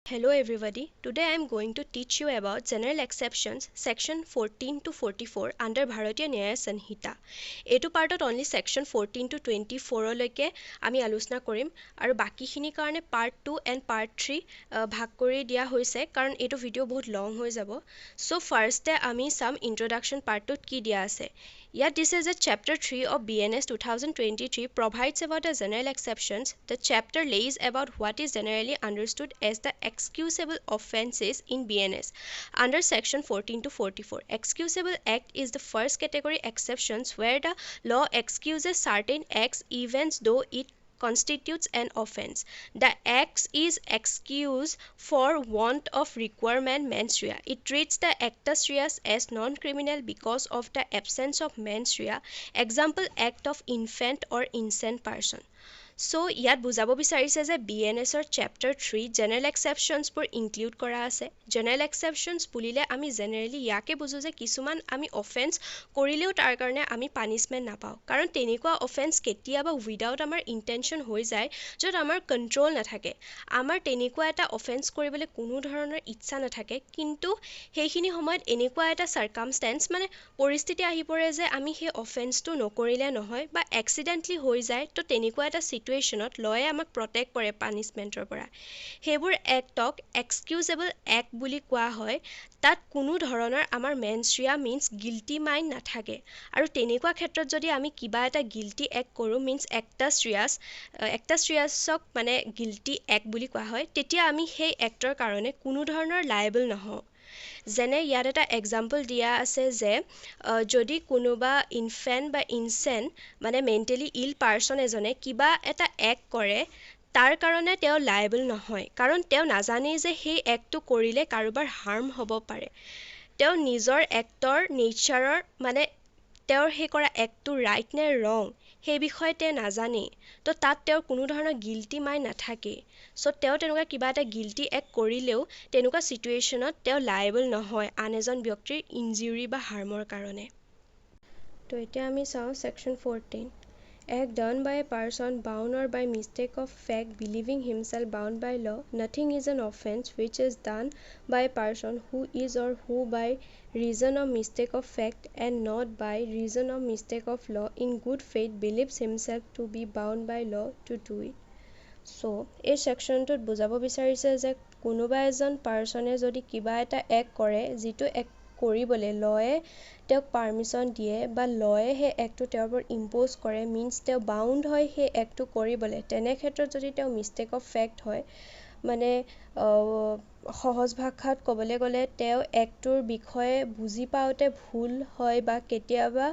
Hello everybody. Today I am going to teach you about general exceptions section 14 to 44 under Bharatiya Nyaya Sanhita. এইটো পাৰ্টত only section 14 to 24 লৈকে আমি আলোচনা কৰিম আৰু বাকিখিনি কাৰণে part 2 and part 3 ভাগ কৰি দিয়া হৈছে কাৰণ এইটো ভিডিও বহুত লং হৈ যাব. So first আমি some introduction part 2 কি দিয়া আছে. Yet this is a Chapter 3 of BNS 2023 provides about the general exceptions. The chapter lays about what is generally understood as the excusable offenses in BNS under section 14 to 44. Excusable act is the first category exceptions where the law excuses certain acts even though it constitutes an offense. The act is excused for want of requirement mens rea. It treats the actus reus as non-criminal because of the absence of mens rea. Example, act of infant or insane person. So ইয়াত বুজাব বিচাৰিছে যে BNSৰ Chapter 3 General Exceptionsবোৰ include কৰা আছে. General Exceptions বুলিলে আমি generally ইয়াকে বুজো যে কিছুমান আমি offense কৰিলেও তাৰ কাৰণে আমি punishment নাপাওঁ কাৰণ তেনেকুৱা offense কেতিয়াবা without আমাৰ intention হৈ যায় য'ত আমাৰ control নাথাকে. আমাৰ তেনেকুৱা এটা offense কৰিবলৈ কোনো ধৰণৰ ইচ্ছা নাথাকে কিন্তু সেইখিনি সময়ত এনেকুৱা এটা circumstance মানে পৰিস্থিতি আহি পৰে যে আমি সেই offenseটো নকৰিলে নহয় বা accidentally হৈ যায় তো তেনেকুৱা এটা situationত লয়ে আমাক protect কৰে punishmentৰ পৰা. সেইবোৰ actক excusable act বুলি কোৱা হয়. তাত কোনো ধৰণৰ আমাৰ mens rea means guilty mind নাথাকে আৰু তেনেকুৱা ক্ষেত্ৰত যদি আমি কিবা এটা guilty act কৰোঁ means actus reusক মানে guilty act বুলি কোৱা হয় তেতিয়া আমি সেই actৰ কাৰণে কোনো ধৰণৰ liable নহওঁ. যেনে ইয়াত এটা এক্সাম্পল দিয়া আছে যে যদি কোনোবা ইনফেণ্ট বা ইনচেন মানে মেণ্টেলি ইল পাৰ্চন এজনে কিবা এটা এক্ট কৰে তাৰ কাৰণে তেওঁ লায়েবল নহয় কাৰণ তেওঁ নাজানেই যে সেই এক্টটো কৰিলে কাৰোবাৰ হাৰ্ম হ'ব পাৰে. তেওঁ নিজৰ এক্টৰ নেচাৰৰ মানে তেওঁৰ সেই কৰা এক্টটো ৰাইট নে ৰং সেই বিষয়ে তেওঁ নাজানেই তো তাত তেওঁৰ কোনো ধৰণৰ গিল্টি মাইণ্ড নাথাকে. চ' তেওঁ তেনেকুৱা কিবা এটা গিল্টি এক্ট কৰিলেও তেনেকুৱা চিটুৱেশ্যনত তেওঁ লায়েবল নহয় আন এজন ব্যক্তিৰ ইনজুৰি বা হাৰ্মৰ কাৰণে. তো এতিয়া আমি চাওঁ section 14. Act done by a person bound or by mistake of fact believing himself bound by law. Nothing is an offense which is done by a person who is or who by reason of mistake of fact and not by reason of mistake of law in good faith believes himself to be bound by law to do it. So এই সেকশ্যনটোত বুজাব বিচাৰিছে যে কোনোবা এজন পাৰ্চনে যদি কিবা এটা act কৰে যিটো এক্ট কৰিবলৈ লয়ে তেওঁক পাৰ্মিশ্যন দিয়ে বা লয়ে সেই এক্টটো তেওঁৰ ওপৰত ইম্প'জ কৰে মিনছ তেওঁ বাউণ্ড হয় সেই এক্টটো কৰিবলৈ তেনে ক্ষেত্ৰত যদি তেওঁ মিষ্টেক অফ ফেক্ট হয় মানে সহজ ভাষাত ক'বলৈ গ'লে তেওঁ এক্টটোৰ বিষয়ে বুজি পাওঁতে ভুল হয় বা কেতিয়াবা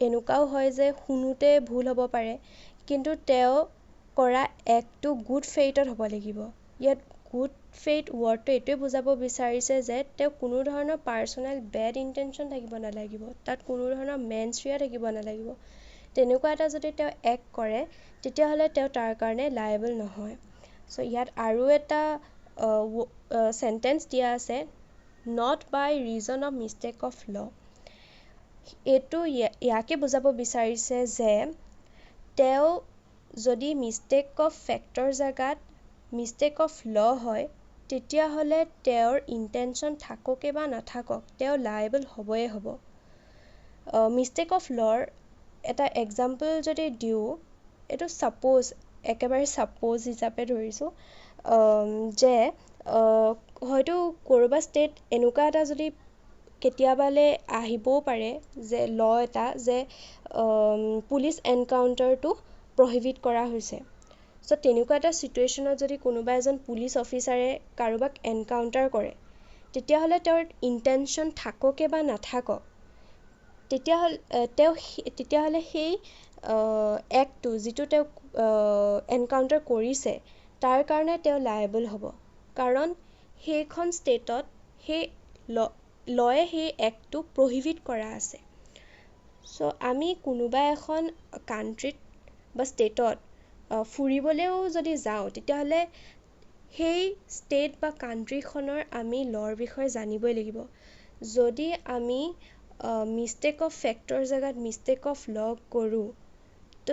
এনেকুৱাও হয় যে শুনোতে ভুল হ'ব পাৰে কিন্তু তেওঁ কৰা এক্টটো গুড ফেইথত হ'ব লাগিব. ইয়াত গুড ফেইথ ৱৰ্ডটো এইটোৱে বুজাব বিচাৰিছে যে তেওঁ কোনো ধৰণৰ পাৰ্চনেল বেড ইণ্টেনশ্যন থাকিব নালাগিব তাত কোনো ধৰণৰ মেনছ ৰিয়া থাকিব নালাগিব. তেনেকুৱা এটা যদি তেওঁ এক্ট কৰে তেতিয়াহ'লে তেওঁ তাৰ কাৰণে লায়েবল নহয়. চ' ইয়াত আৰু এটা চেণ্টেন্স দিয়া আছে not by reason of mistake of law. এইটো ইয়াকে বুজাব বিচাৰিছে যে তেওঁ যদি মিষ্টেক অফ ফেক্টৰ জেগাত মিষ্টেক অফ ল হয় তেতিয়াহ'লে তেওঁৰ ইণ্টেনশ্যন থাককে বা নাথাকক তেওঁ লায়েবল হ'বই হ'ব. মিষ্টেক অফ লৰ এটা এক্সাম্পল যদি দিওঁ এইটো একেবাৰে ছাপ'জ হিচাপে ধৰিছোঁ যে হয়তো ক'ৰবাত ষ্টেট এনেকুৱা এটা যদি কেতিয়াবালৈ আহিবও পাৰে যে ল এটা যে পুলিচ এনকাউণ্টাৰটো প্ৰহিবিট কৰা হৈছে. চ' তেনেকুৱা এটা চিটুৱেশ্যনত যদি কোনোবা এজন পুলিচ অফিচাৰে কাৰোবাক এনকাউণ্টাৰ কৰে তেতিয়াহ'লে তেওঁৰ ইণ্টেনশ্যন থাককে বা নাথাকক তেতিয়াহ'লে সেই এক্টটো যিটো তেওঁ এনকাউণ্টাৰ কৰিছে তাৰ কাৰণে তেওঁ লায়েবল হ'ব কাৰণ সেইখন ষ্টেটত সেই লয়ে সেই এক্টটো প্ৰহিবিট কৰা আছে. চ' আমি কোনোবা এখন কাণ্ট্ৰিত বা ষ্টেটত ফুৰিবলৈও যদি যাওঁ তেতিয়াহ'লে সেই ষ্টেট বা কাণ্ট্ৰিখনৰ আমি লৰ বিষয়ে জানিবই লাগিব. যদি আমি মিষ্টেক অফ ফেক্টৰ জেগাত মিষ্টেক অফ ল কৰোঁ তো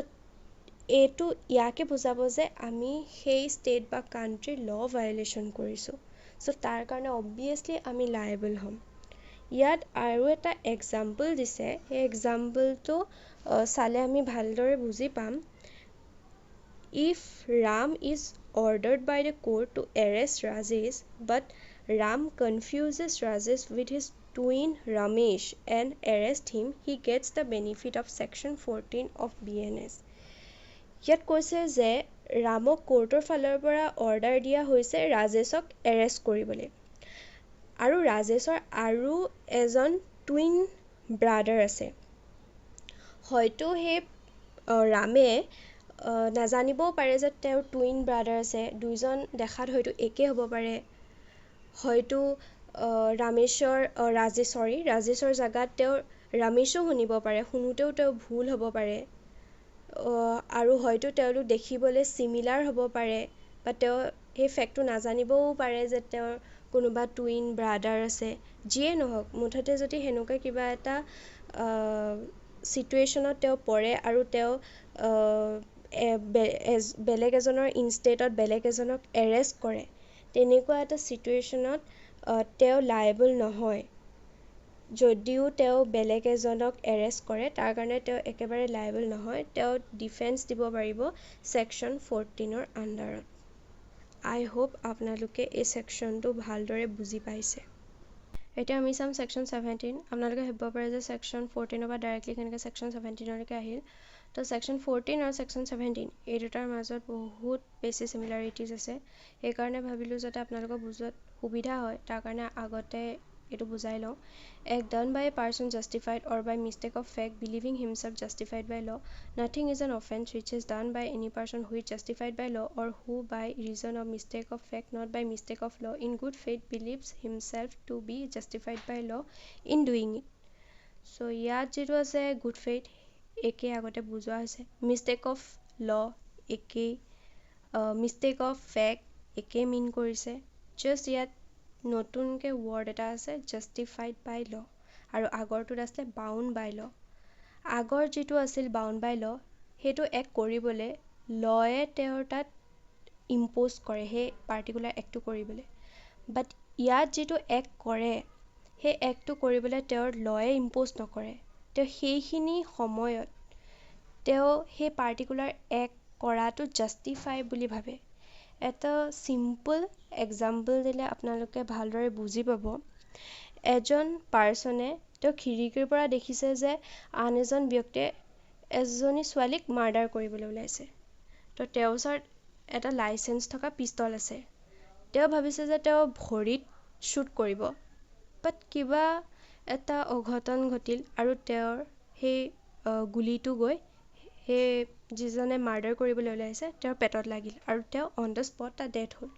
এইটো ইয়াকে বুজাব যে আমি সেই ষ্টেট বা কাণ্ট্ৰিৰ ল ভায়োলেশ্যন কৰিছোঁ। চ' তাৰ কাৰণে অবভিয়াছলি আমি লায়েবল হ'ম। ইয়াত আৰু এটা এক্সাম্পল দিছে, সেই এক্সাম্পলটো চালে আমি ভালদৰে বুজি পাম। If Ram is ordered by the court to arrest Rajesh, but Ram confuses Rajesh with his twin Ramesh and arrests him, he gets the benefit of Section 14 of BNS. ইয়াত কৈছে যে ৰামক কোৰ্টৰ ফালৰ পৰা অৰ্ডাৰ দিয়া হৈছে ৰাজেশক এৰেষ্ট কৰিবলৈ, আৰু ৰাজেশৰ আৰু এজন টুইন ব্ৰাদাৰ আছে। হয়তো সেই ৰামে নাজানিবও পাৰে যে তেওঁৰ টুইন ব্ৰাদাৰ আছে, দুইজন দেখাত হয়তো একে হ'ব পাৰে। হয়তো ৰাজেশৰ জাগাত তেওঁৰ ৰামেশো শুনিব পাৰে, শুনোতেও তেওঁ ভুল হ'ব পাৰে। আৰু হয়তো তেওঁলোক দেখিবলৈ চিমিলাৰ হ'ব পাৰে, বা তেওঁ সেই ফেক্টটো নাজানিবও পাৰে যে তেওঁৰ কোনোবা টুইন ব্ৰাদাৰ আছে। যিয়ে নহওক, মুঠতে যদি সেনেকুৱা কিবা এটা চিটুৱেশ্যনত তেওঁ পৰে আৰু তেওঁ বেলেগ এজনৰ ইনষ্টেটত বেলেগ এজনক এৰেষ্ট কৰে, তেনেকুৱা এটা চিটুৱেশ্যনত তেওঁ লায়েবল নহয়। যদিও তেওঁ বেলেগ এজনক এৰেষ্ট কৰে, তাৰ কাৰণে তেওঁ একেবাৰে লায়েবল নহয়। তেওঁ ডিফেন্স দিব পাৰিব ছেকশ্যন 14ৰ আণ্ডাৰত। আই হোপ আপোনালোকে এই ছেকশ্যনটো ভালদৰে বুজি পাইছে। এতিয়া আমি চাম ছেকশ্যন 17। আপোনালোকে ভাবিব পাৰে যে ছেকশ্যন 14ৰ পৰা ডাইৰেক্টলি কেনেকৈ ছেকশ্যন 17লৈকে আহিল। তো ছেকশ্যন 14 আৰু ছেকশ্যন 17 এই দুটাৰ মাজত বহুত বেছি চিমিলাৰিটিজ আছে। সেইকাৰণে ভাবিলোঁ যাতে আপোনালোকক বুজোৱাত সুবিধা হয়, তাৰ কাৰণে আগতে এইটো বুজাই লওঁ। Act done by a person justified or by mistake of fact believing himself justified by law. Nothing is an offence which is done by any person who is justified by law or who by reason of mistake of fact not by mistake of law in good faith believes himself to be justified by law in doing it. So ইয়াত যিটো আছে good faith একে আগতে বুজোৱা হৈছে, mistake of law একেই, mistake of fact একে মিন কৰিছে। just ইয়াত নতুনকৈ ৱৰ্ড এটা আছে জাষ্টিফাইড বাই ল, আৰু আগৰটোত আছিলে বাউণ্ড বাই ল। আগৰ যিটো আছিল বাউণ্ড বাই ল, সেইটো এক কৰিবলৈ লয়ে তেওঁৰ তাত ইম্প'জ কৰে সেই পাৰ্টিকুলাৰ এক্টটো কৰিবলৈ। বাট ইয়াত যিটো এক্ট কৰে, সেই এক্টটো কৰিবলৈ তেওঁৰ লয়ে ইম্প'জ নকৰে। তেওঁ সেইখিনি সময়ত তেওঁ সেই পাৰ্টিকুলাৰ এক্ট কৰাটো জাষ্টিফাই বুলি ভাবে। এটা চিম্পল এক্সাম্পল দিলে আপোনালোকে ভালদৰে বুজি পাব। এজন পাৰ্চনে তেওঁ খিৰিকীৰ পৰা দেখিছে যে আন এজন ব্যক্তিয়ে এজনী ছোৱালীক মাৰ্ডাৰ কৰিবলৈ ওলাইছে। তো তেওঁৰ ওচৰত এটা লাইচেঞ্চ থকা পিষ্টল আছে। তেওঁ ভাবিছে যে তেওঁ ভৰিত শ্বুট কৰিব, বাট কিবা এটা অঘটন ঘটিল আৰু তেওঁৰ সেই গুলিটো গৈ সেই যিজনে মাৰ্ডাৰ কৰিবলৈ ওলাইছে তেওঁৰ পেটত লাগিল, আৰু তেওঁ অন দ্য স্পট তাত ডেথ হ'ল।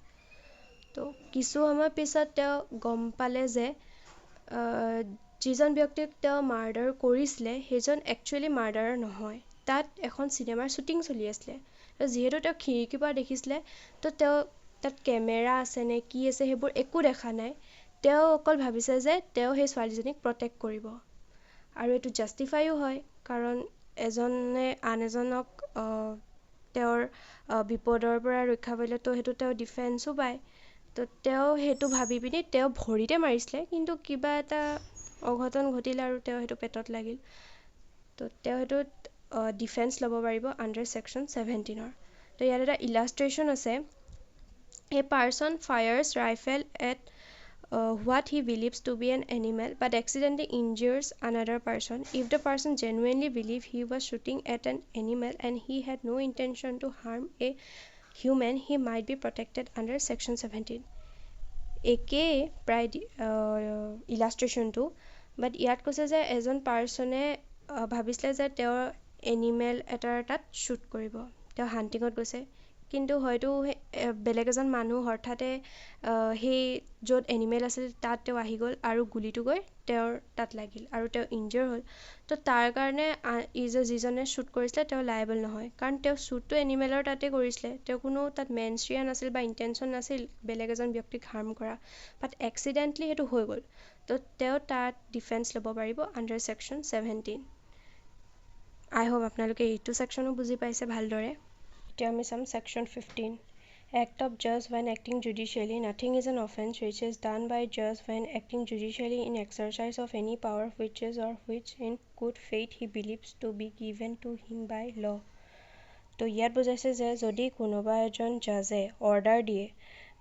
তো কিছু সময় পিছত তেওঁ গম পালে যে যিজন ব্যক্তিক তেওঁ মাৰ্ডাৰ কৰিছিলে সেইজন একচুৱেলি মাৰ্ডাৰাৰ নহয়, তাত এখন চিনেমাৰ শ্বুটিং চলি আছিলে। যিহেতু তেওঁ খিৰিকীৰ পৰা দেখিছিলে, তো তেওঁ তাত কেমেৰা আছে নে কি আছে সেইবোৰ একো দেখা নাই। তেওঁ অকল ভাবিছে যে তেওঁ সেই ছোৱালীজনীক প্ৰটেক্ট কৰিব, আৰু এইটো জাষ্টিফাইও হয়, কাৰণ এজনে আন এজনক তেওঁৰ বিপদৰ পৰা ৰক্ষা কৰিলে, তো সেইটো তেওঁ ডিফেন্সো পায়। তো তেওঁ সেইটো ভাবি পিনি তেওঁ ভৰিতে মাৰিছিলে, কিন্তু কিবা এটা অঘটন ঘটিল আৰু তেওঁ সেইটো পেটত লাগিল। তো তেওঁ সেইটোত ডিফেন্স ল'ব পাৰিব আণ্ডাৰ ছেকশ্যন 17ৰ। তো ইয়াত এটা ইলাষ্ট্ৰেশ্যন আছে। A person fires rifle at what he believes to be an animal but accidentally injures another person. If the person genuinely believed he was shooting at an animal and he had no intention to harm a human, he might be protected under section 17. একেই প্ৰায় ইলাষ্ট্ৰেশ্যনটো, বাট ইয়াত কৈছে যে এজন পাৰ্চনে ভাবিছিলে যে তেওঁৰ animal এটাৰ তাত শ্বুট কৰিব, তেওঁ হাণ্টিঙত গৈছে, কিন্তু হয়তো বেলেগ এজন মানুহ হঠাতে সেই য'ত এনিমেল আছিল তাত তেওঁ আহি গ'ল আৰু গুলিটো গৈ তেওঁৰ তাত লাগিল আৰু তেওঁ ইনজিয়ৰ হ'ল। তো তাৰ কাৰণে যিজনে শ্বুট কৰিছিলে তেওঁ লায়েবল নহয়, কাৰণ তেওঁ শ্বুটটো এনিমেলৰ তাতে কৰিছিলে, তেওঁ কোনো তাত মেনশ্ৰিয়া নাছিল বা ইণ্টেনশ্যন নাছিল বেলেগ এজন ব্যক্তিক হাৰ্ম কৰা, বাট এক্সিডেণ্টলি সেইটো হৈ গ'ল। তো তেওঁ তাত ডিফেন্স ল'ব পাৰিব আণ্ডাৰ ছেকশ্যন 17। আই হোপ আপোনালোকে এইটো ছেকশ্যনো বুজি পাইছে ভালদৰে। এতিয়া আমি চাম section 15 act of judge when acting judicially nothing is an offence which is done by judge when acting judicially in exercise of any power which is or which in good faith he believes to be given to him by law তো ইয়াত বুজাইছে যে যদি কোনোবা এজন জাজে order দিয়ে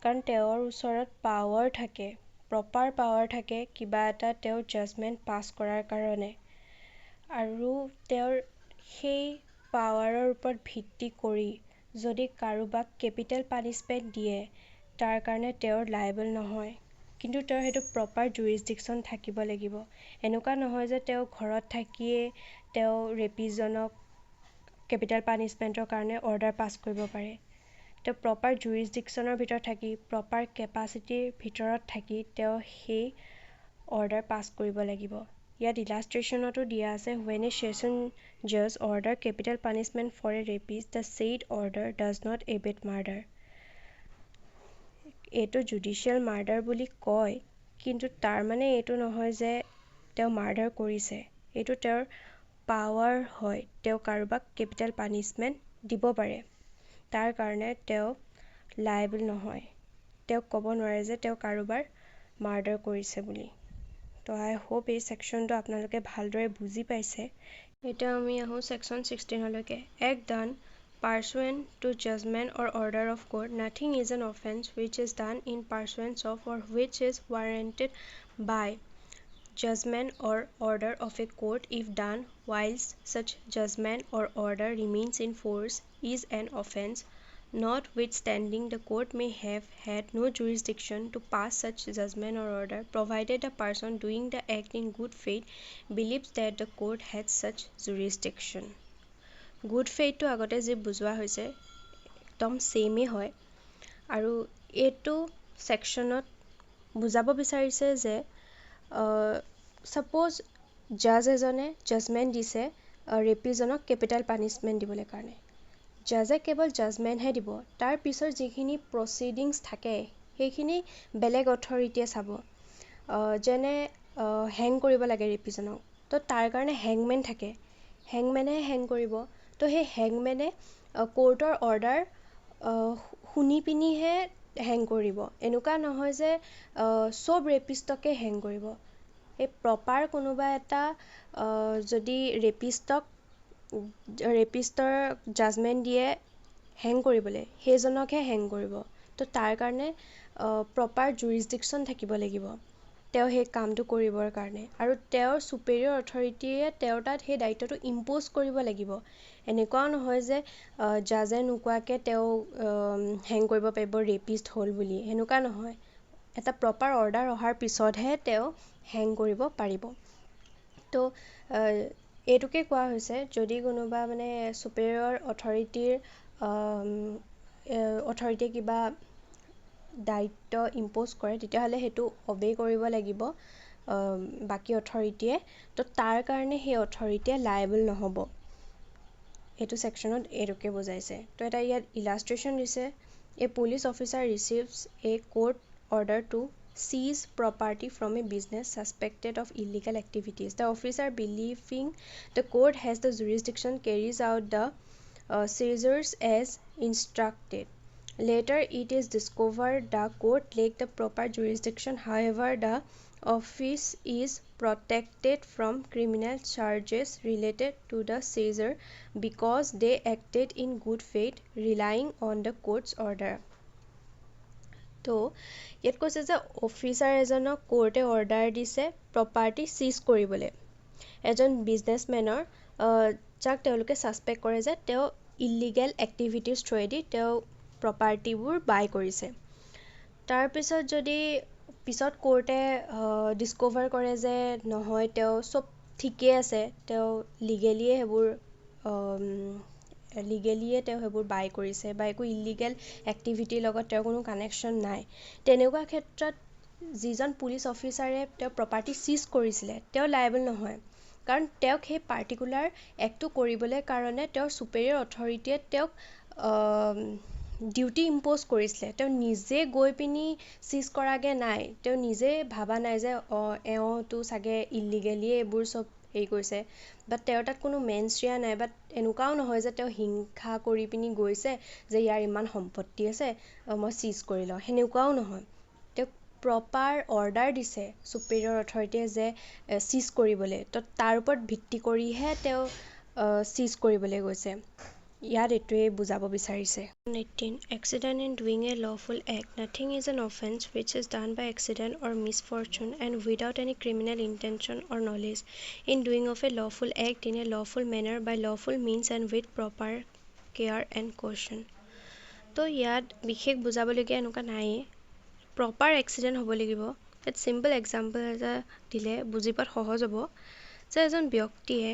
কাৰণ তেওঁৰ ওচৰত পাৱাৰ থাকে প্ৰপাৰ পাৱাৰ থাকে কিবা এটা তেওঁৰ জাজমেণ্ট পাছ কৰাৰ কাৰণে আৰু তেওঁৰ সেই পাৱাৰৰ ওপৰত ভিত্তি কৰি যদি কাৰোবাক কেপিটেল পানিছমেণ্ট দিয়ে তাৰ কাৰণে তেওঁৰ লায়েবল নহয় কিন্তু তেওঁৰ সেইটো প্ৰপাৰ জুৰিছডিকশ্যন থাকিব লাগিব এনেকুৱা নহয় যে তেওঁ ঘৰত থাকিয়ে তেওঁ ৰেপিজনক কেপিটেল পানিছমেণ্টৰ কাৰণে অৰ্ডাৰ পাছ কৰিব পাৰে তেওঁ প্ৰপাৰ জুৰিছডিকশ্যনৰ ভিতৰত থাকি প্ৰপাৰ কেপাচিটিৰ ভিতৰত থাকি তেওঁ সেই অৰ্ডাৰ পাছ কৰিব লাগিব ইয়াত ইলাষ্ট্ৰেশ্যনতো দিয়া আছে when a session judge order capital punishment for a rapist the said order does not abet murder এইটো জুডিচিয়েল মাৰ্ডাৰ বুলি কয় কিন্তু তাৰ মানে এইটো নহয় যে তেওঁ মাৰ্ডাৰ কৰিছে এইটো তেওঁৰ পাৱাৰ হয় তেওঁ কাৰোবাক কেপিটেল পানিছমেণ্ট দিব পাৰে তাৰ কাৰণে তেওঁ লায়েবল নহয় তেওঁ ক'ব নোৱাৰে যে তেওঁ কাৰোবাৰ মাৰ্ডাৰ কৰিছে বুলি তো আই হোপ এই ছেকশ্যনটো আপোনালোকে ভালদৰে বুজি পাইছে এতিয়া আমি আহোঁ ছেকশ্যন 16 লৈকে act done pursuant to judgment or order of court nothing is an offence which is done in pursuance of or which is warranted by judgment or order of a court if done whilst such judgment or order remains in force is an offence notwithstanding the court may have had no jurisdiction to pass such judgment or order provided the person doing the act in good faith believes that the court had such jurisdiction good faith to agote je bujwa hoise ekdom same hoy aru etu sectionot bujabo bicharise je suppose judge ejone judgment dise repijonok capital punishment dibole karone জাজে কেৱল জাজমেণ্টহে দিব তাৰ পিছৰ যিখিনি proceedings থাকে সেইখিনি বেলেগ অথৰিটিয়ে চাব যেনে হেং কৰিব লাগে ৰেপিজনক তো তাৰ কাৰণে হেংমেন থাকে হেংমেনে হেং কৰিব তো সেই হেংমেনে কোৰ্টৰ অৰ্ডাৰ শুনি পিনিহে হেং কৰিব এনেকুৱা নহয় যে চব ৰেপিষ্টকে হেং কৰিব এই প্ৰপাৰ কোনোবা এটা যদি ৰেপিষ্টৰ জাজমেণ্ট দিয়ে হেং কৰিবলৈ সেইজনকহে হেং কৰিব তো তাৰ কাৰণে প্ৰপাৰ জুৰিছডিকশ্যন থাকিব লাগিব তেওঁ সেই কামটো কৰিবৰ কাৰণে আৰু তেওঁৰ ছুপেৰিয়ৰ অথৰিটিয়ে তেওঁৰ তাত সেই দায়িত্বটো ইম্প'জ কৰিব লাগিব এনেকুৱাও নহয় যে জাজে নোকোৱাকৈ তেওঁ হেং কৰিব পাৰিব ৰেপিষ্ট হ'ল বুলি সেনেকুৱা নহয় এটা প্ৰপাৰ অৰ্ডাৰ অহাৰ পিছতহে তেওঁ হেং কৰিব পাৰিব তো এইটোকে কোৱা হৈছে যদি কোনোবা মানে ছুপেৰিয়ৰ অথৰিটিয়ে কিবা দায়িত্ব ইম্প'জ কৰে তেতিয়াহ'লে সেইটো অবে কৰিব লাগিব বাকী অথৰিটিয়ে তো তাৰ কাৰণে সেই অথৰিটিয়ে লায়েবল নহ'ব এইটো ছেকশ্যনত এইটোকে বুজাইছে তো এটা ইয়াত ইলাষ্ট্ৰেশ্যন দিছে a police officer receives a court order to seize property from a business suspected of illegal activities. The officer believing the court has the jurisdiction carries out the seizures as instructed. Later it is discovered the court lacked the proper jurisdiction. However, the office is protected from criminal charges related to the seizure because they acted in good faith relying on the court's order. তো ইয়াত কৈছে যে officer এজনক কোৰ্টে order দিছে property চিজ কৰিবলৈ এজন বিজনেছমেনৰ যাক তেওঁলোকে ছাছপেক্ট কৰে যে তেওঁ ইলিগেল এক্টিভিটিজ থ্ৰুৱেদি তেওঁ প্ৰপাৰ্টিবোৰ বাই কৰিছে তাৰপিছত যদি পিছত কোৰ্টে ডিস্কভাৰ কৰে যে নহয় তেওঁ চব ঠিকেই আছে তেওঁ লিগেলিয়ে সেইবোৰ বাই কৰিছে বা একো ইলিগেল এক্টিভিটিৰ লগত তেওঁৰ কোনো কানেকশ্যন নাই তেনেকুৱা ক্ষেত্ৰত যিজন পুলিচ অফিচাৰে তেওঁ প্ৰপাৰ্টি চিজ কৰিছিলে তেওঁ লায়েবল নহয় কাৰণ তেওঁক সেই পাৰ্টিকুলাৰ এক্টটো কৰিবলৈ কাৰণে তেওঁৰ ছুপেৰিয়ৰ অথৰিটিয়ে তেওঁক ডিউটি ইম্প'জ কৰিছিলে তেওঁ নিজে গৈ পিনি চিজ কৰাগে নাই তেওঁ নিজে ভাবা নাই যে এওঁটো চাগে ইলিগেলিয়ে এইবোৰ চব হেৰি কৰিছে বাট তেওঁৰ তাত কোনো মেনষ্ট্ৰিয়া নাই বাট এনেকুৱাও নহয় যে তেওঁ হিংসা কৰি পিনি গৈছে যে ইয়াৰ ইমান সম্পত্তি আছে মই চিজ কৰি লওঁ সেনেকুৱাও নহয় তেওঁক প্ৰপাৰ অৰ্ডাৰ দিছে ছুপেৰিয়ৰ অথৰিটিয়ে যে চিজ কৰিবলৈ তো তাৰ ওপৰত ভিত্তি কৰিহে তেওঁ চিজ কৰিবলৈ গৈছে ইয়াত এইটোৱে বুজাব বিচাৰিছে 18 accident in doing a lawful act nothing is an offence which is done by accident or misfortune and without any criminal intention or knowledge in doing of a lawful act in a lawful manner by lawful means and with proper care and caution তো ইয়াত বিশেষ বুজাবলগীয়া এনেকুৱা নাই proper accident হ'ব লাগিব এটা simple example এটা দিলে বুজি পোৱাত সহজ হ'ব যে এজন ব্যক্তিয়ে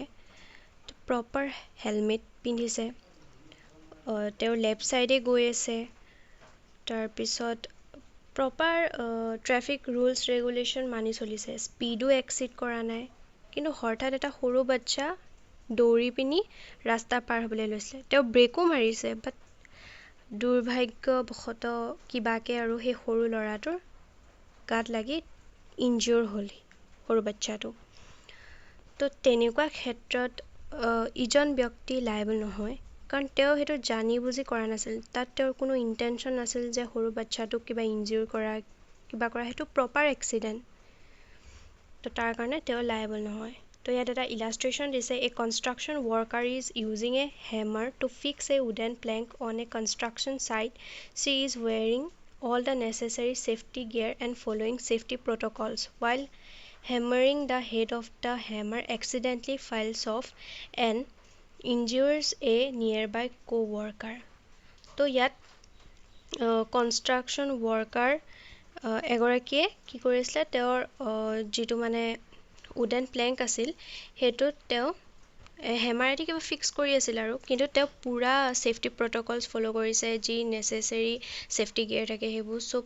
প্ৰপাৰ হেলমেট পিন্ধিছে তেওঁৰ লেফ্ট ছাইডে গৈ আছে তাৰপিছত প্ৰপাৰ ট্ৰেফিক ৰুলছ ৰেগুলেশ্যন মানি চলিছে স্পীডো এক্সিড কৰা নাই কিন্তু হঠাৎ এটা সৰু বাচ্চা দৌৰি পিনি ৰাস্তা পাৰ হ'বলৈ লৈছিলে তেওঁ ব্ৰেকো মাৰিছে বাট দুৰ্ভাগ্যবশতঃ কিবাকে আৰু সেই সৰু ল'ৰাটোৰ গাত লাগি ইনজিয়ৰ হ'ল সৰু বাচ্চাটো তো তেনেকুৱা ক্ষেত্ৰত ইজন ব্যক্তি লায়েবল নহয় কাৰণ তেওঁ সেইটো জানি বুজি কৰা নাছিল তাত তেওঁৰ কোনো ইণ্টেনশ্যন নাছিল যে সৰু বাচ্চাটোক কিবা ইনজিয়ৰ কৰা কিবা কৰা সেইটো প্ৰপাৰ এক্সিডেণ্ট তো তাৰ কাৰণে তেওঁ লায়েবল নহয় তো ইয়াত এটা ইলাষ্ট্ৰেশ্যন দিছে a construction worker is using a hammer to fix a wooden plank on a construction site she is wearing all the necessary safety gear and following safety protocols while hammering the head of the hammer accidentally falls off and injures a nearby co-worker তো ইয়াত construction worker এগৰাকীয়ে কি কৰিছিলে তেওঁৰ যিটো মানে wooden Planck আছিল সেইটোত তেওঁ হেমাৰেদি কিবা ফিক্স কৰি আছিল আৰু কিন্তু তেওঁ পুৰা ছেফটি প্ৰট'কলছ ফ'ল' কৰিছে যি নেচেচেৰী ছেফটি গিয়াৰ থাকে সেইবোৰ চব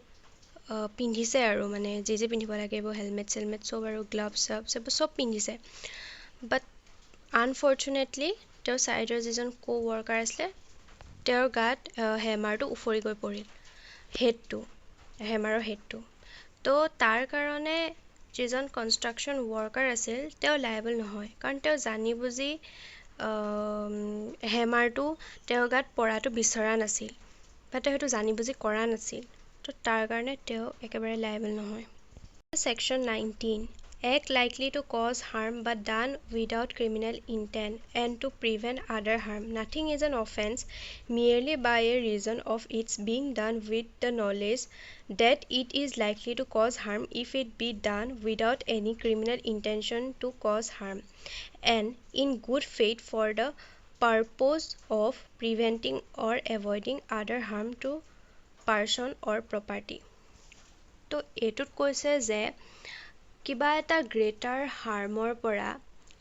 পিন্ধিছে আৰু মানে যি পিন্ধিব লাগে এইবোৰ হেলমেট চেলমেট চব আৰু গ্লাভছ চাভছ এইবোৰ চব পিন্ধিছে বাট আনফৰ্চুনেটলি তেওঁৰ ছাইডৰ যিজন কো ৱৰ্কাৰ আছিলে তেওঁৰ গাত হেমাৰটো উফৰি গৈ পৰিল হেমাৰৰ হেডটো তো তাৰ কাৰণে যিজন কনষ্ট্ৰাকশ্যন ৱৰ্কাৰ আছিল তেওঁ লায়েবল নহয় কাৰণ তেওঁ জানি বুজি হেমাৰটো তেওঁৰ গাত পৰাটো বিচৰা নাছিল বা তেওঁ সেইটো জানি বুজি কৰা নাছিল তো তাৰ কাৰণে তেওঁ একেবাৰে লায়েবল নহয় Section 19 Act likely to cause harm but done without criminal intent and to prevent other harm. Nothing is an offence merely by a reason of its being done with the knowledge that it is likely to cause harm if it be done without any criminal intention to cause harm and in good faith for the purpose of preventing or avoiding other harm to person or property. তো এইটোত কৈছে যে কিবা এটা greater হাৰ্মৰ পৰা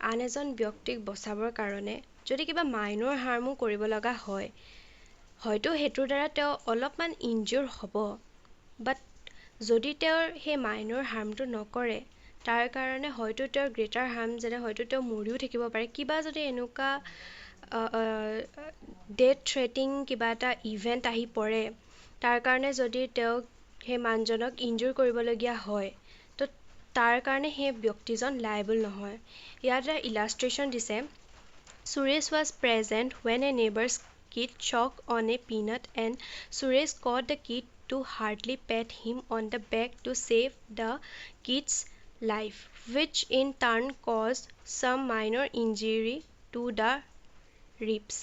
আন এজন ব্যক্তিক বচাবৰ কাৰণে যদি কিবা মাইনৰ হাৰ্মো কৰিব লগা হয় হয়তো সেইটোৰ দ্বাৰা তেওঁ অলপমান ইনজিয়ৰ হ'ব বাট যদি তেওঁৰ সেই মাইনৰ হাৰ্মটো নকৰে তাৰ কাৰণে হয়তো তেওঁৰ গ্ৰেটাৰ হাৰ্ম যেনে হয়তো তেওঁ মৰিও থাকিব পাৰে কিবা যদি এনেকুৱা ডেথ থ্ৰেটিং কিবা এটা ইভেণ্ট আহি পৰে তাৰ কাৰণে যদি তেওঁক সেই মানুহজনক ইনজিয়ৰ কৰিবলগীয়া হয় তো তাৰ কাৰণে সেই ব্যক্তিজন লায়েবল নহয় ইয়াত এটা ইলাষ্ট্ৰেশ্যন দিছে Suresh was present when a neighbor's kid choked on a peanut and Suresh caught the kid to hardly pat him on the back to save the kid's life, which in turn caused some minor injury to the ribs.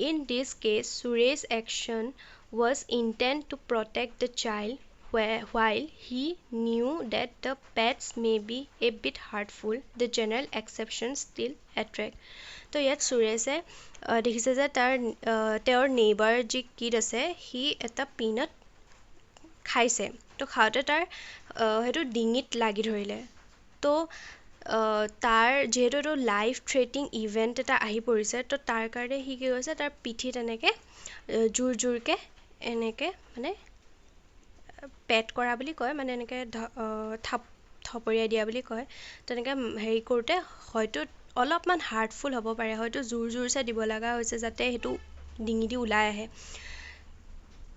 In this case, Suresh's action was intent to protect the child while he knew that the pets may be a bit hurtful, the general exceptions still attract. তো ইয়াত সুৰেশে দেখিছে যে তেওঁৰ neighbour যি kid আছে সি এটা peanut খাইছে তো খাওঁতে তাৰ সেইটো ডিঙিত লাগি ধৰিলে তো তাৰ যিহেতু এইটো লাইফ থ্ৰেটিং ইভেণ্ট এটা আহি পৰিছে তো তাৰ কাৰণে সি কি কৰিছে তাৰ পিঠিত এনেকৈ জোৰকৈ এনেকৈ মানে পেট কৰা বুলি কয় মানে এনেকৈ থপৰিয়াই দিয়া বুলি কয় তেনেকৈ হেৰি কৰোঁতে হয়তো অলপমান হাৰ্টফুল হ'ব পাৰে হয়তো জোৰছে দিব লগা হৈছে যাতে সেইটো ডিঙি দি ওলাই আহে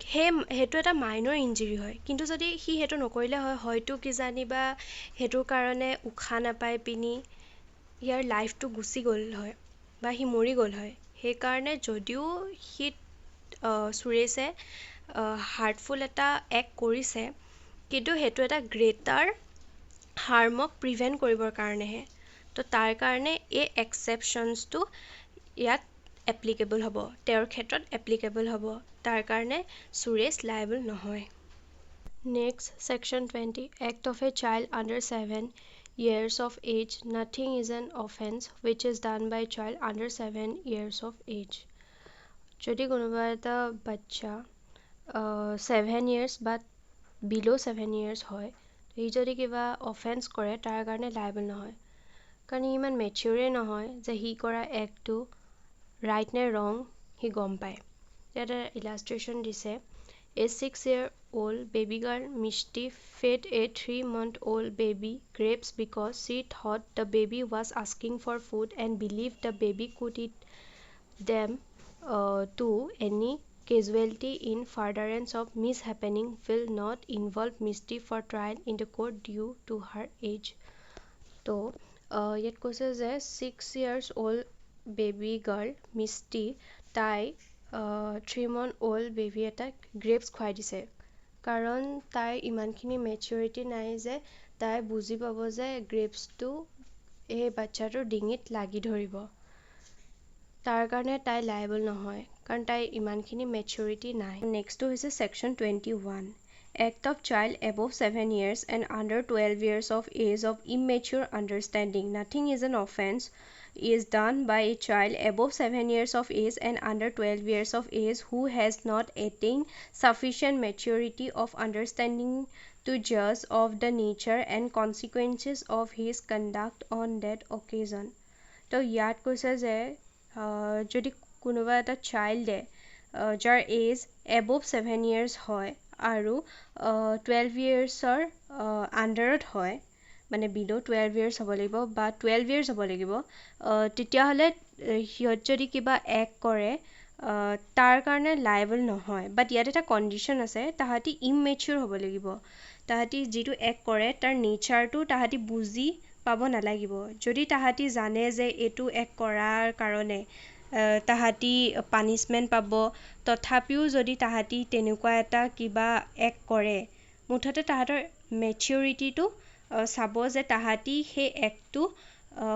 সেইটো এটা মাইনৰ ইনজুৰি হয় কিন্তু যদি সি সেইটো নকৰিলে হয় হয়তো কিজানি বা সেইটোৰ কাৰণে উশাহ নাপাই পিনি ইয়াৰ লাইফটো গুচি গ'ল হয় বা সি মৰি গ'ল হয়, সেইকাৰণে যদিও সি সুৰেশে হাৰ্টফুল এটা এক্ট কৰিছে, কিন্তু সেইটো এটা গ্ৰেটাৰ হাৰ্মক প্ৰিভেণ্ট কৰিবৰ কাৰণেহে। তো তাৰ কাৰণে এই এক্সেপশ্যনছটো ইয়াত এপ্লিকেবল হ'ব, তেওঁৰ ক্ষেত্ৰত এপ্লিকেবল হ'ব, তাৰ কাৰণে সুৰেশ লাইবল নহয়। Next, Section 20. Act of a child under 7 years of age. Nothing is an offence which is done by child under 7 years of age. যদি কোনোবা এটা বাচ্চা 7 years বা below 7 years হয়, সি যদি কিবা অফেন্স কৰে তাৰ কাৰণে লাইবল নহয়, কাৰণ সি ইমান মেচিউৰে নহয় যে সি কৰা এক্টটো ৰাইট নে ৰং সি গম পায়। ইয়াতে ইলাষ্ট্ৰেশ্যন দিছে। A 6-year-old baby girl, Mishti, fed a 3-month-old baby grapes because she thought the baby was asking for food and believed the baby could eat them. To any casualty in furtherance of mishappening will not involve Mishti for trial in the court due to her age. তো ইয়াত কৈছে যে 6 years old baby girl Mishti, তাই 3-month-old baby এটাক grapes খুৱাই দিছে, কাৰণ তাই ইমানখিনি মেচিউৰিটি নাই যে তাই বুজি পাব যে গ্ৰেপছটো এই বাচ্চাটোৰ ডিঙিত লাগি ধৰিব, তাৰ কাৰণে তাই লাইবল নহয়, কাৰণ তাই ইমানখিনি মেচিউৰিটি নাই। নেক্সটটো হৈছে Section 21. Act of child above 7 years and under 12 years of age of immature understanding. Nothing is an offence is done by a child above 7 years of age and under 12 years of age who has not attained sufficient maturity of understanding to judge of the nature and consequences of his conduct on that occasion. তো ইয়াত কৈছে যে যদি কোনোবা এটা চাইল্ডে যাৰ as above 7 years হয় আৰু 12 yearsৰ আণ্ডাৰত হয়, মানে বিল' 12 years হ'ব লাগিব বা 12 years হ'ব লাগিব, তেতিয়াহ'লে সিহঁত যদি কিবা এক্ট কৰে তাৰ কাৰণে লাইবল নহয়। বাট ইয়াত এটা কণ্ডিশ্যন আছে, তাহাঁতি ইমমেচিয়ৰ হ'ব লাগিব, তাহাঁতি যিটো এক্ট কৰে তাৰ নেচাৰটো তাহাঁতি বুজি পাব নালাগিব। যদি তাহাঁতি জানে যে এইটো এক্ট কৰাৰ কাৰণে তাহাঁতি পানিছমেণ্ট পাব, তথাপিও যদি তাহাঁতি তেনেকুৱা এটা কিবা এক্ট কৰে, মুঠতে তাহাঁতৰ মেচিউৰিটিটো চাব যে তাহাঁতি সেই এক্টটো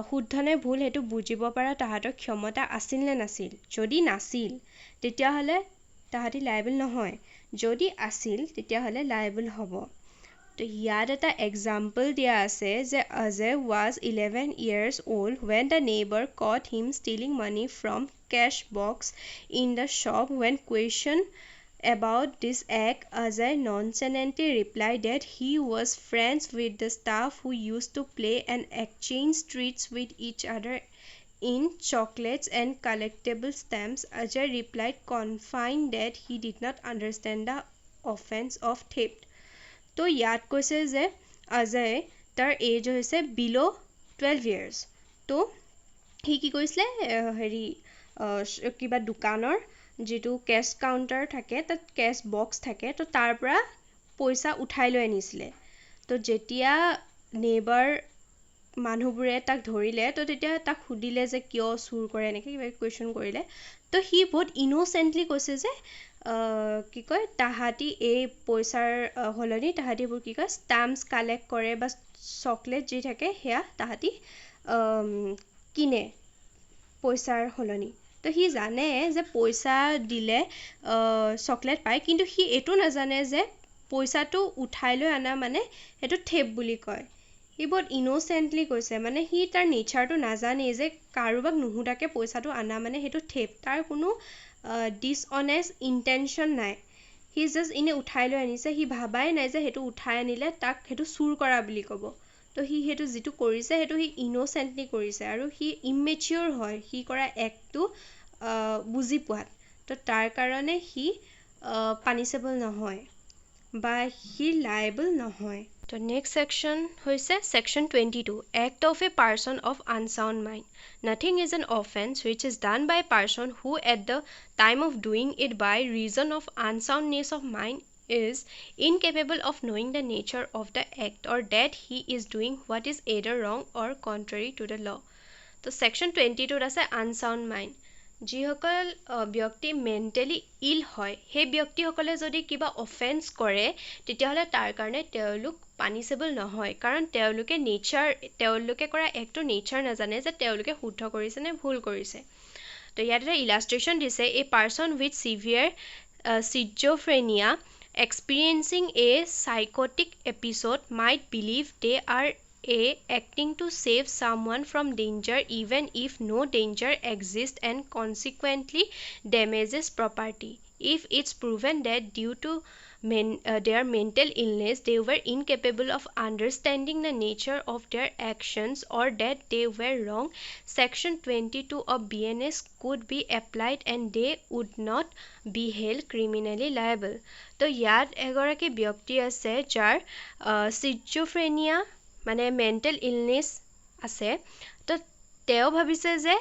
শুদ্ধ নে ভুল সেইটো বুজিব পৰা তাহাঁতৰ ক্ষমতা আছিল নে নাছিল। যদি নাছিল তেতিয়াহ'লে তাহাঁতি লাইবল নহয়, যদি আছিল তেতিয়াহ'লে লাইবল হ'ব। তো ইয়াত এটা এক্সাম্পল দিয়া আছে যে Ajay was 11 years old when the neighbor caught him stealing money from cash box in the shop. When questioned about this act, Ajay nonchalantly replied that he was friends with the staff who used to play and exchange treats with each other in chocolates and collectible stamps. Ajay replied confined that he did not understand the offence of theft. তো ইয়াত কৈছে যে অজয় তাৰ as হৈছে বিল' 12 years। তো সি কি কৰিছিলে, কিবা দোকানৰ যিটো কেছ কাউণ্টাৰ থাকে তাত কেছ বক্স থাকে, তো তাৰ পৰা পইচা উঠাই লৈ আনিছিলে। তো যেতিয়া নেইবাৰ মানুহবোৰে তাক ধৰিলে, তো তেতিয়া তাক সুধিলে যে কিয় চুৰ কৰে, এনেকৈ কিবা কুৱেশ্যন কৰিলে। তো সি বহুত ইন'চেণ্টলি কৈছে যে কি কয় তাহাঁতি এই পইচাৰ সলনি তাহাঁতি এইবোৰ কি কয় ষ্টাম্পছ কালেক্ট কৰে বা চকলেট যি থাকে সেয়া তাহাঁতি কিনে পইচাৰ সলনি। তো সি জানে যে পইচা দিলে চকলেট পায়, কিন্তু সি এইটো নাজানে যে পইচাটো উঠাই লৈ অনা মানে সেইটো থেপ বুলি কয়। সি বহুত ইন'চেণ্টলি কৈছে, মানে সি তাৰ নেচাৰটো নাজানেই যে কাৰোবাক নুসুধাকৈ পইচাটো অনা মানে সেইটো থেপ, তাৰ কোনো ডিছঅনেষ্ট ইণ্টেনশ্যন নাই। সি জাষ্ট এনেই উঠাই লৈ আনিছে, সি ভাবাই নাই যে সেইটো উঠাই আনিলে তাক সেইটো চুৰ কৰা বুলি ক'ব। তো সি সেইটো যিটো কৰিছে সেইটো সি ইন'চেণ্টলি কৰিছে, আৰু সি ইমমেচিয়ৰ হয় সি কৰা এক্টটো বুজি পোৱাত। তো তাৰ কাৰণে সি পানিছেবল নহয় বা সি লাইবল নহয়। তো নেক্সট ছেকশ্যন হৈছে Section 22. Act of a person of unsound mind. Nothing is an offence which is done by a person who at the time of doing it by reason of unsoundness of mind is incapable of knowing the nature of the act or that he is doing what is either wrong or contrary to the law. তো section 22 আছে আনসাউণ্ড mind যিসকল ব্যক্তি mentally ইল হয় সেই ব্যক্তিসকলে যদি কিবা offence কৰে তেতিয়াহ'লে তাৰ কাৰণে তেওঁলোক পানিছেবল নহয় কাৰণ তেওঁলোকে কৰা একটো নেচাৰ নাজানে যে তেওঁলোকে শুদ্ধ কৰিছে নে ভুল কৰিছে তো ইয়াত এটা ইলাষ্ট্ৰেশ্যন দিছে a person with severe schizophrenia experiencing a psychotic episode might believe they are acting to save someone from danger even if no danger exists and consequently damages property. If it's proven that due to their mental illness they were incapable of understanding the nature of their actions or that they were wrong, Section 22 of BNS could be applied and they would not be held criminally liable. তো ইয়াত এগৰাকী ব্যক্তি আছে যাৰ schizophrenia মানে mental illness আছে তো তেওঁ ভাবিছে যে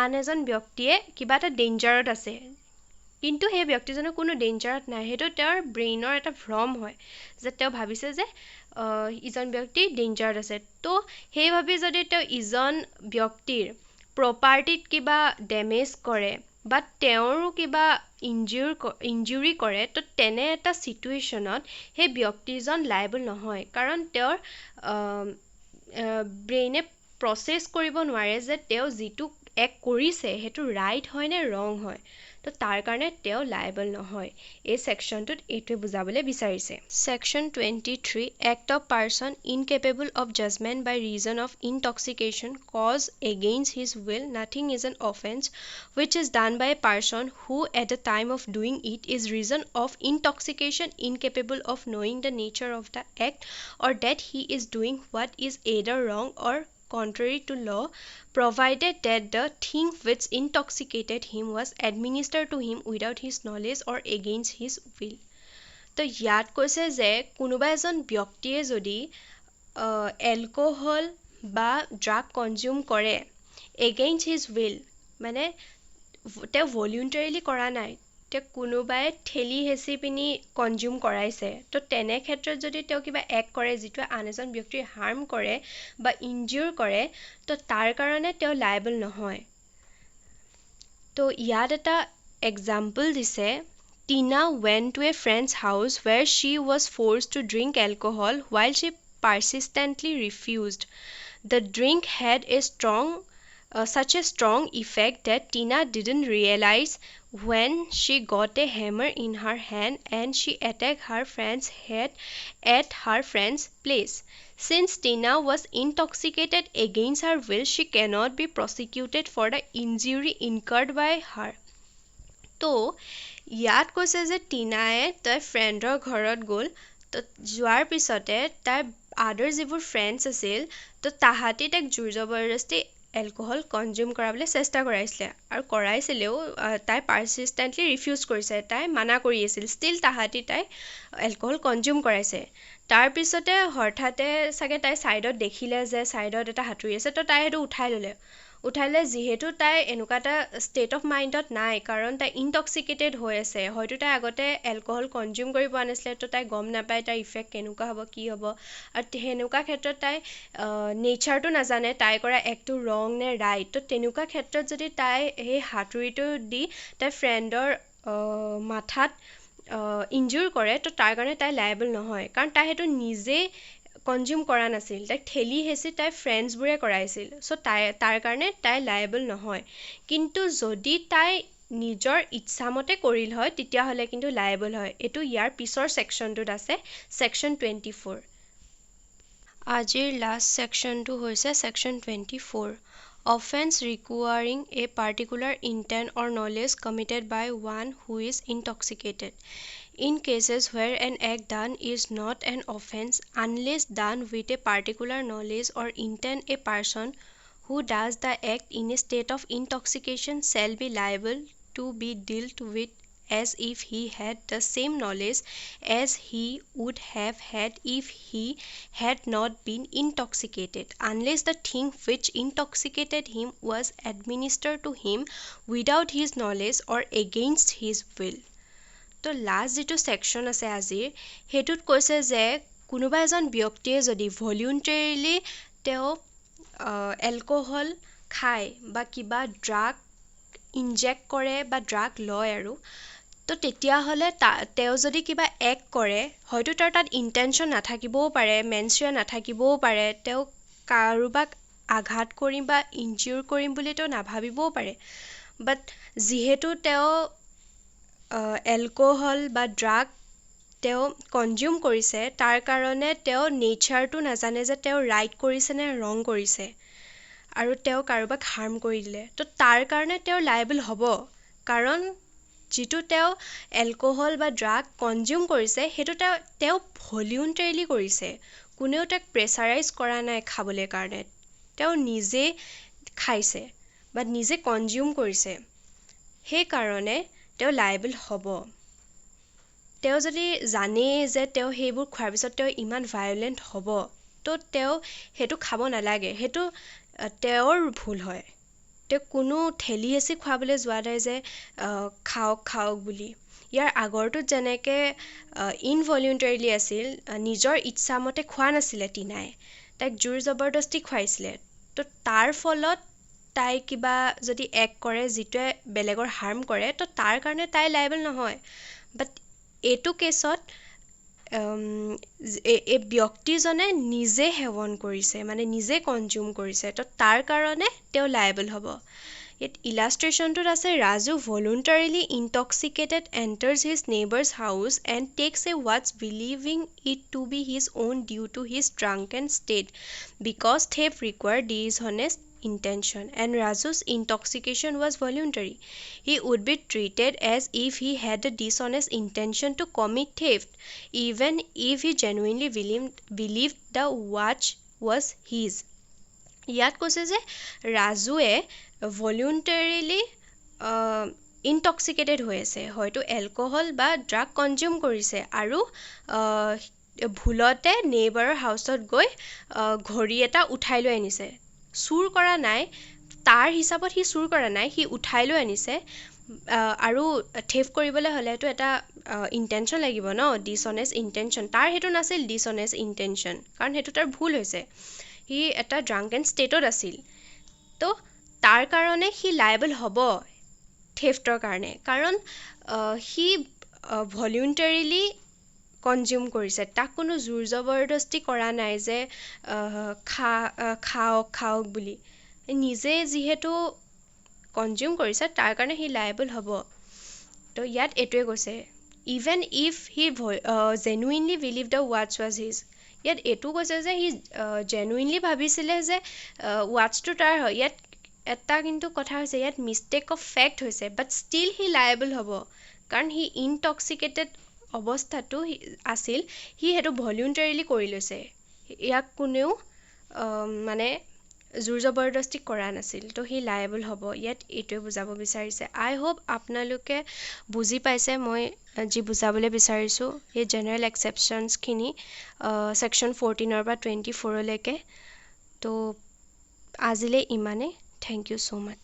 আন এজন ব্যক্তিয়ে কিবা এটা ডেঞ্জাৰত আছে কিন্তু সেই ব্যক্তিজনৰ কোনো ডেঞ্জাৰত নাই সেইটো তেওঁৰ ব্ৰেইনৰ এটা ভ্ৰম হয় যে তেওঁ ভাবিছে যে ইজন ব্যক্তি ডেঞ্জাৰত আছে তো সেই ভাবি যদি তেওঁ ইজন ব্যক্তিৰ প্ৰপাৰ্টিত কিবা ডেমেজ কৰে বা তেওঁৰো কিবা ইনজুৰি কৰে তো তেনে এটা চিটুৱেশ্যনত সেই ব্যক্তিজন লাইবল নহয় কাৰণ তেওঁৰ ব্ৰেইনে প্ৰচেছ কৰিব নোৱাৰে যে তেওঁ যিটো এক কৰিছে সেইটো ৰাইট হয় নে ৰং হয় তো তাৰ কাৰণে তেওঁ লাইবল নহয় এই সেকশনটোত এইটোৱে বুজাবলৈ বিচাৰিছে section 23 act of person incapable of judgment by reason of intoxication caused against his will nothing is an offence which is done by a person who at the time of doing it is reason of intoxication incapable of knowing the nature of the act or that he is doing what is either wrong or contrary to law provided that the thing which intoxicated him was administered to him without his knowledge or against his will. তো ইয়াত কৈছে যে কোনোবা এজন ব্যক্তিয়ে যদি alcohol বা drug consume কৰে এগেইনষ্ট হিজ উইল মানে তেওঁ ভলিউণ্টাৰীলি কৰা নাই তেওঁ কোনোবাই ঠেলি হেঁচি পিনি কনজিউম কৰাইছে তো তেনে ক্ষেত্ৰত যদি তেওঁ কিবা এক্ট কৰে যিটোৱে আন এজন ব্যক্তিৰ হাৰ্ম কৰে বা ইনজিউৰ কৰে তো তাৰ কাৰণে তেওঁ লাইবল নহয় তো ইয়াত এটা এক্সাম্পল দিছে Tina went to a friend's house where she was forced to drink alcohol while she persistently refused. The drink had such a strong effect that Tina didn't realize when she got a hammer in her hand and she attacked her friend's head at her friend's place. Since Tina was intoxicated against her will, she cannot be prosecuted for the injury incurred by her. তো ইয়াত কৈছে যে টিনায়ে তাইৰ ফ্ৰেণ্ডৰ ঘৰত গ'ল তো যোৱাৰ পিছতে তাইৰ আদাৰ যিবোৰ ফ্ৰেণ্ডছ আছিল তো তাহাঁতি তাইক জোৰ জবৰদস্তি এলকহল কনজিউম কৰাবলৈ চেষ্টা কৰাইছিলে আৰু কৰাইছিলেও তাই পাৰ্চিষ্টেণ্টলি ৰিফিউজ কৰিছে তাই মানা কৰি আছিল ষ্টিল তাহাঁতি তাই এলকহল কনজিউম কৰাইছে তাৰপিছতে হঠাতে চাগে তাই ছাইডত দেখিলে যে ছাইডত এটা হাতুৰি আছে তো তাই সেইটো উঠাই ল'লে যিহেতু তাই এনেকুৱা এটা ষ্টেট অফ মাইণ্ডত নাই কাৰণ তাই ইনটক্সিকেটেড হৈ আছে হয়তো তাই আগতে এলকহল কনজিউম কৰি পোৱা নাছিলে তো তাই গম নাপায় তাইৰ ইফেক্ট কেনেকুৱা হ'ব কি হ'ব আৰু সেনেকুৱা ক্ষেত্ৰত তাই নেচাৰটো নাজানে তাই কৰা একটো ৰং নে ৰাইট তো তেনেকুৱা ক্ষেত্ৰত যদি তাই সেই হাতুৰিটো দি তাইৰ ফ্ৰেণ্ডৰ মাথাত ইনজুৰ কৰে তো তাৰ কাৰণে তাই লাইবল নহয় কাৰণ তাই সেইটো নিজে কনজিউম কৰা নাছিল তাইক ঠেলি হেঁচি তাইৰ ফ্ৰেণ্ডছবোৰে কৰাইছিল চ' তাৰ কাৰণে তাই লাইবল নহয় কিন্তু যদি তাই নিজৰ ইচ্ছামতে কৰিল হয় তেতিয়াহ'লে কিন্তু লাইবল হয় এইটো ইয়াৰ পিছৰ ছেকশ্যনটোত আছে ছেকশ্যন 24 আজিৰ লাষ্ট ছেকশ্যনটো হৈছে section 24 offense requiring a particular intent or knowledge committed by one who is intoxicated. In cases where an act done is not an offense unless done with a particular knowledge or intent, a person who does the act in a state of intoxication shall be liable to be dealt with as if he had the same knowledge as he would have had if he had not been intoxicated, unless the thing which intoxicated him was administered to him without his knowledge or against his will. তো last যিটো section আছে আজিৰ সেইটোত কৈছে যে কোনোবা এজন ব্যক্তিয়ে যদি ভলিউণ্টাৰীলি তেওঁ এলকহল খায় বা কিবা ড্ৰাগ ইনজেক্ট কৰে বা ড্ৰাগ লয় আৰু তো তেতিয়াহ'লে তেওঁ যদি কিবা এক্ট কৰে হয়তো তাত ইণ্টেনশ্যন নাথাকিবও পাৰে, মেনচুৱে নাথাকিবও পাৰে, তেওঁ কাৰোবাক আঘাত কৰিম বা ইনজিউৰ কৰিম বুলি তেওঁ নাভাবিবও পাৰে। বাট যিহেতু তেওঁ এলকহল বা ড্ৰাগ তেওঁ কনজিউম কৰিছে, তাৰ কাৰণে তেওঁ নেচাৰটো নাজানে যে তেওঁ ৰাইট কৰিছে নে ৰং কৰিছে, আৰু তেওঁ কাৰোবাক হাৰ্ম কৰি দিলে। তো তাৰ কাৰণে তেওঁ লায়েবল হ'ব, কাৰণ যিটো তেওঁ এলকহল বা ড্ৰাগ কনজিউম কৰিছে সেইটো তেওঁ ভলিউণ্টাৰীলি কৰিছে। কোনেও তাক প্ৰেছাৰাইজ কৰা নাই খাবলৈ কাৰণে, তেওঁ নিজে খাইছে বা নিজে কনজিউম কৰিছে, সেইকাৰণে তেওঁ লায়েবল হ'ব। তেওঁ যদি জানেই যে তেওঁ সেইবোৰ খোৱাৰ পিছত তেওঁ ইমান ভায়লেণ্ট হ'ব, তো তেওঁ সেইটো খাব নালাগে, সেইটো তেওঁৰ ভুল হয়। তেওঁ কোনো ঠেলি হেঁচি খুৱাবলৈ যোৱা নাই যে খাওক বুলি। ইয়াৰ আগৰটোত যেনেকৈ ইনভলিউণ্টাৰীলি আছিল, নিজৰ ইচ্ছামতে খোৱা নাছিলে টিনাই, তাইক জোৰ জবৰদস্তি খুৱাইছিলে। তো তাৰ ফলত তাই কিবা যদি এক্ট কৰে যিটোৱে বেলেগৰ হাৰ্ম কৰে, তো তাৰ কাৰণে তাই লায়েবল নহয়। বাট এইটো কেছত এই ব্যক্তিজনে নিজে সেৱন কৰিছে, মানে নিজে কনজিউম কৰিছে, তো তাৰ কাৰণে তেওঁ লায়েবল হ'ব। ইয়াত ইলাষ্ট্ৰেশ্যনটোত আছে, Raju voluntarily intoxicated enters his neighbour's house and takes a ৱাটছ believing it to be his own due to his drunken state because theft required dishonest intention and Raju's intoxication was voluntary. He would be treated as if he had a dishonest intention to commit theft, even if he genuinely believed the watch was his. ইয়াত কৈছে যে ৰাজুৱে ভলিউণ্টাৰীলি intoxicated হৈ আছে, হয়তো alcohol বা drug consume কৰিছে, আৰু ভুলতে নেইবাৰৰ হাউচত গৈ ঘড়ী এটা উঠাই লৈ আনিছে। চুৰ কৰা নাই, তাৰ হিচাপত সি চুৰ কৰা নাই, সি উঠাই লৈ আনিছে। আৰু থেফ কৰিবলৈ হ'লেতো এটা ইণ্টেনশ্যন লাগিব ন, ডিছঅনেষ্ট ইণ্টেনশ্যন। তাৰ সেইটো নাছিল ডিছঅনেষ্ট ইণ্টেনশ্যন, কাৰণ সেইটো তাৰ ভুল হৈছে, সি এটা ড্ৰাংকেন ষ্টেটত আছিল। তো তাৰ কাৰণে সি লায়েবল হ'ব থেফটৰ কাৰণে, কাৰণ সি ভলিউণ্টাৰীলি কনজিউম কৰিছে, তাক কোনো জোৰ জবৰদস্তি কৰা নাই যে খাওক বুলি। নিজে যিহেতু কনজিউম কৰিছে তাৰ কাৰণে সি লায়েবল হ'ব। তো ইয়াত এইটোৱে কৈছে, even if he genuinely believe the ৱাটছ ৱাজ হিজ। ইয়াত এইটো কৈছে যে সি জেনুইনলি ভাবিছিলে যে ৱাটছটো তাৰ হয়। ইয়াত এটা কিন্তু কথা হৈছে, ইয়াত মিষ্টেক অফ ফেক্ট হৈছে, বাট ষ্টিল সি লায়েবল হ'ব, কাৰণ সি ইনটক্সিকেটেড অৱস্থাটো আছিল, সি সেইটো ভলিউণ্টাৰীলি কৰি লৈছে, ইয়াক কোনেও মানে জোৰ জবৰদস্তি কৰা নাছিল। তো সি লায়েবল হ'ব, ইয়াত এইটোৱে বুজাব বিচাৰিছে। আই হোপ আপোনালোকে বুজি পাইছে মই যি বুজাবলৈ বিচাৰিছোঁ এই জেনেৰেল এক্সেপশ্যনছখিনি ছেকশ্যন 14 পৰা 24লৈকে। তো আজিলৈ ইমানেই। Thank you so' much.